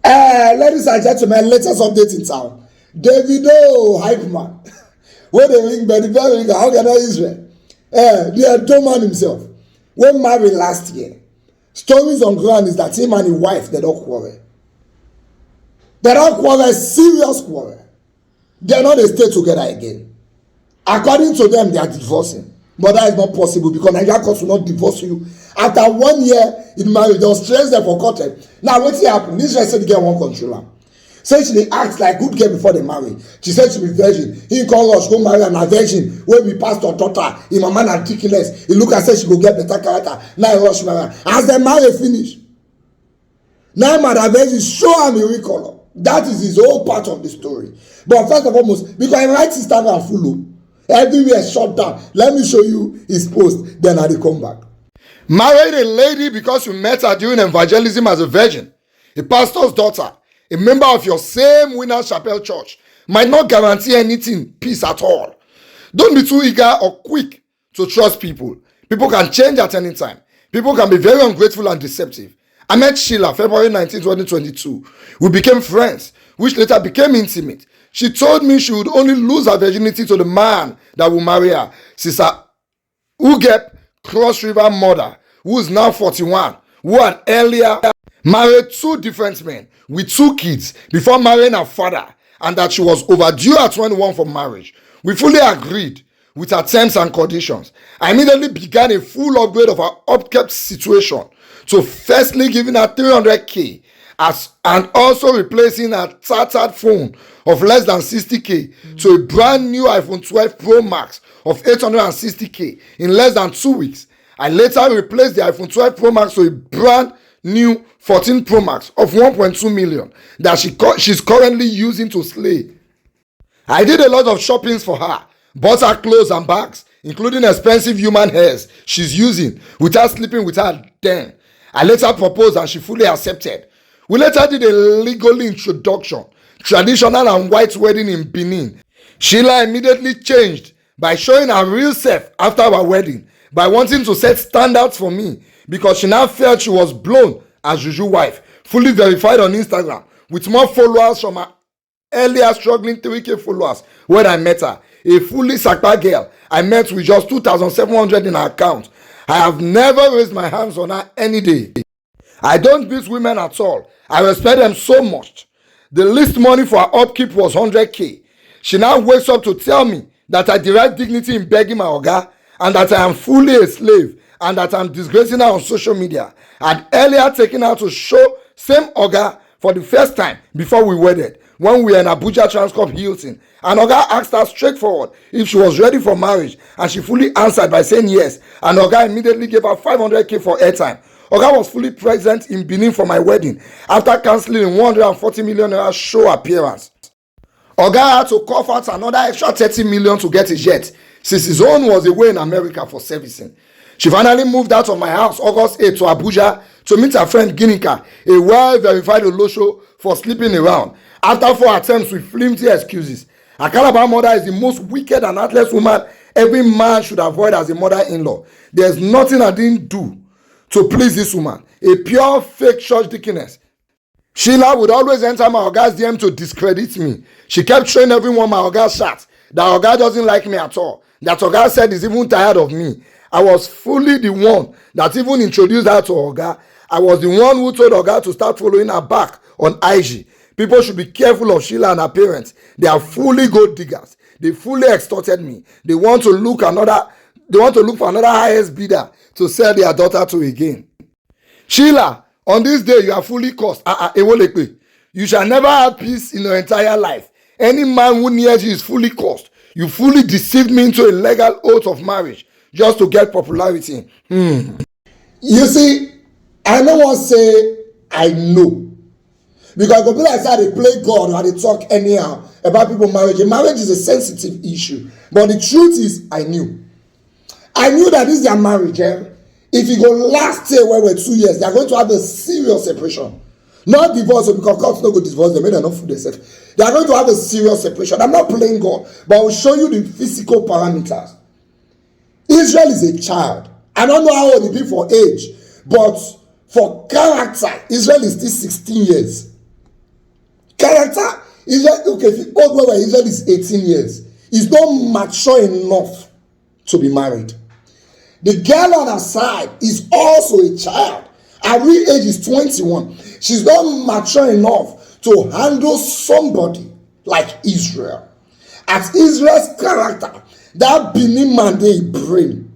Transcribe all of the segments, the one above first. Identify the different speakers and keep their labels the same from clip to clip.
Speaker 1: Ladies and gentlemen, latest update in town. Davido, hypeman. Where they ring, but the bell ring, how can I Israel? The Doman himself. When married last year, stories on ground is that him and his wife, they don't quarrel. They don't quarrel, serious quarrel. They are not stay together again. According to them, they are divorcing. But that is not possible because Nigeria court will not divorce you. After 1 year in marriage, they will stress them for content. Now, what's happened? This guy said the girl won't control her. Say she dey act like good girl before they marry. She said she be virgin. He call rush go marry and a virgin wey be pastor daughter. Him mama na ridiculous. He look and say she go get better character. Now he rush marry. As dem marry finish, now madam virgin show am in real color. That is his whole part of the story. But first and foremost, because him right Instagram full o, everywhere shut down. Let me show you his post. Then I dey come back.
Speaker 2: Married a lady because you met her during evangelism as a virgin, a pastor's daughter, a member of your same Winners Chapel church might not guarantee anything, peace at all. Don't be too eager or quick to trust people. People can change at any time. People can be very ungrateful and deceptive. I met Sheila February 19, 2022. We became friends, which later became intimate. She told me she would only lose her virginity to the man that will marry her. Sister Ugep Cross River mother, who is now 41, who had earlier married 2 different men with 2 kids before marrying her father, and that she was overdue at 21 for marriage. We fully agreed with her terms and conditions. I immediately began a full upgrade of her upkept situation to firstly giving her 300k and also replacing her tattered phone of less than 60k to a brand new iPhone 12 Pro Max of 860k in less than 2 weeks. I later replaced the iPhone 12 Pro Max to a brand new 14 Pro Max of 1.2 million that she's currently using to slay. I did a lot of shoppings for her, bought her clothes and bags, including expensive human hairs she's using without sleeping with her then. I later proposed and she fully accepted. We later did a legal introduction, traditional and white wedding in Benin. Sheila immediately changed by showing her real self after our wedding, by wanting to set standards for me because she now felt she was blown as Juju wife, fully verified on Instagram with more followers from her earlier struggling 3k followers when I met her. A fully sakpa girl I met with just 2,700 in her account. I have never raised my hands on her any day. I don't beat women at all. I respect them so much. The least money for her upkeep was 100k. She now wakes up to tell me that I derive dignity in begging my oga and that I am fully a slave and that I'm disgracing her on social media. I'd earlier taken her to show same oga for the first time before we wedded when we were in Abuja Transcorp Hilton, and oga asked her straightforward if she was ready for marriage and she fully answered by saying yes, and oga immediately gave her 500k for airtime. Oga was fully present in Benin for my wedding after cancelling a 140 million naira show appearance. Oga had to cough out another extra 30 million to get a jet since his own was away in America for servicing. She finally moved out of my house August 8 to Abuja to meet her friend Ginika, a well-verified Olosho, for sleeping around. After 4 attempts with flimsy excuses, a Calabar mother is the most wicked and heartless woman every man should avoid as a mother-in-law. There's nothing I didn't do to please this woman, a pure fake church deaconess. Sheila would always enter my oga's DM to discredit me. She kept showing everyone my oga chat that oga doesn't like me at all, that oga said he's even tired of me. I was fully the one that even introduced her to oga. I was the one who told oga to start following her back on IG. People should be careful of Sheila and her parents. They are fully gold diggers. They fully extorted me. They want to look for another highest bidder to sell their daughter to again. Sheila, on this day you are fully cursed. You shall never have peace in your entire life. Any man who nears you is fully cursed. You fully deceived me into a legal oath of marriage just to get popularity.
Speaker 1: You see, I no wan say I know. Because go be like say I dey play God or I dey talk anyhow about people marriage. Marriage is a sensitive issue. But the truth is, I knew. I knew that this their marriage, if it go last say well 2 years, they are going to have a serious separation. Not divorce, because court no go divorce them, they not fool themselves. They are going to have a serious separation. I'm not playing God, but I will show you the physical parameters. Israel is a child. I don't know how old he be for age, but for character, Israel is still 16 years. Character, Israel, okay, if you old where Israel is 18 years, is not mature enough to be married. The girl on her side is also a child. Her real age is 21. She's not mature enough to handle somebody like Israel. As Israel's character, that Benin man they brain.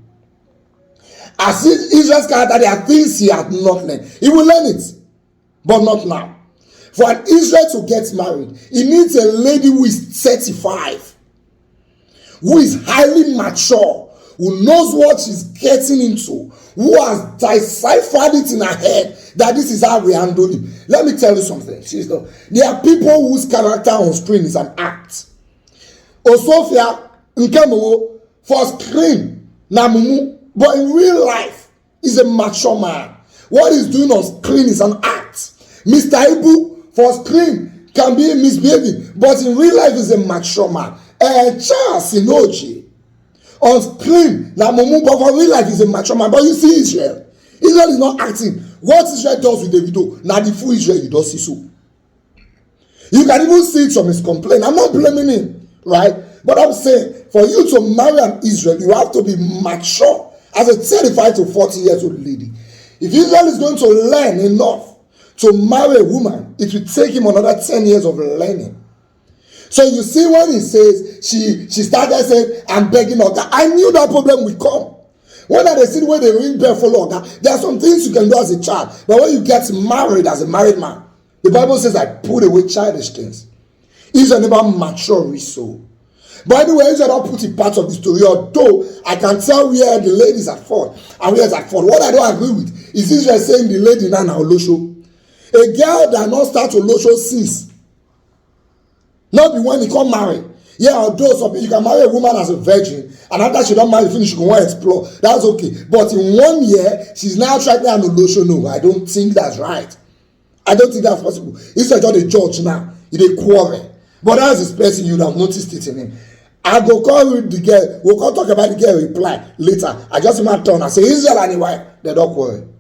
Speaker 1: As Israel's character, there are things he had not learned. He will learn it, but not now. For an Israel to get married, he needs a lady who is 35, who is highly mature, who knows what she's getting into, who has deciphered it in her head that this is how we handle it. Let me tell you something. There are people whose character on screen is an act. Osofia Nkemo for screen na mumu, but in real life is a mature man. What he's doing on screen is an act. Mr. Ibu for screen can be misbehaving, but in real life is a mature man. Charles Sinoji on screen na mumu, but for real life is a mature man. But you see Israel is not acting. What Israel does with Davido, na the full Israel you don't see so. You can even see it from his complaint. I'm not blaming him, right? But I'm saying, for you to marry an Israel, you have to be mature as a 35 to 40 years old lady. If Israel is going to learn enough to marry a woman, it will take him another 10 years of learning. So you see when he says, she started saying, I'm begging Oga. I knew that problem would come. When they see where they ring bell for Oga, there are some things you can do as a child. But when you get married as a married man, the Bible says, I put away childish things. Israel never mature so. By the way, Israel don't put it part of the story, although I can tell where the ladies at fault and where is at fault. What I don't agree with is Israel saying the lady now Olosho. A girl that not start Olosho since. Not be when he come marry. Yeah, although some you can marry a woman as a virgin, and after she don't marry finish, she can want to explore. That's okay. But in 1 year, she's now trying to an Olosho. No, I don't think that's right. I don't think that's possible. Israel just a judge now. He dey quarrel. But that's his person, you would have noticed it in him. I go call the girl, we'll go talk about the girl reply later. I just want to turn and say Israel and the wife, they don't quarrel.